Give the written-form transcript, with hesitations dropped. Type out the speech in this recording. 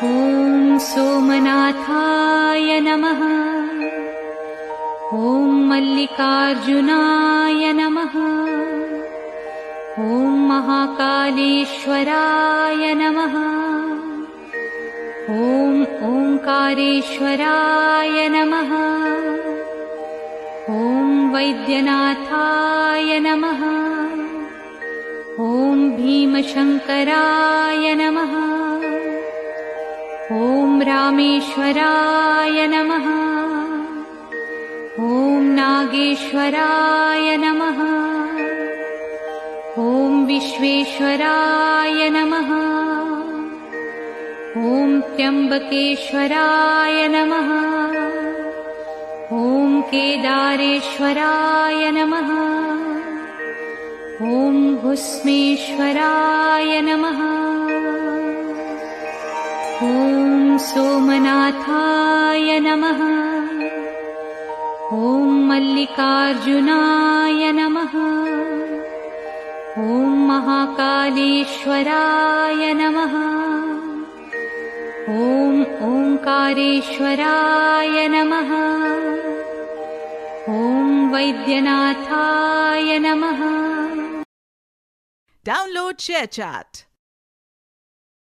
ॐ सोमनाथाय नमः। ॐ मल्लिकार्जुनाय नमः। ॐ महाकालेश्वराय नमः। ॐ ओंकारेश्वराय नमः। ॐ वैद्यनाथाय नमः। ॐ भीमशङ्कराय नमः। ॐ रामेश्वराय नमः। ॐ नागेश्वराय नमः। ॐ विश्वेश्वराय नमः। ॐ त्र्यम्बकेश्वराय नमः। ॐ केदारेश्वराय नमः। ॐ भुस्मेश्वराय नमः। ॐ सोमनाथाय नमः। ॐ मल्लिकार्जुनाय नमः। ॐ महाकालेश्वराय नमः। ॐ ओंकारेश्वराय नमः। ॐ वैद्यनाथाय नमः। Download ShareChat.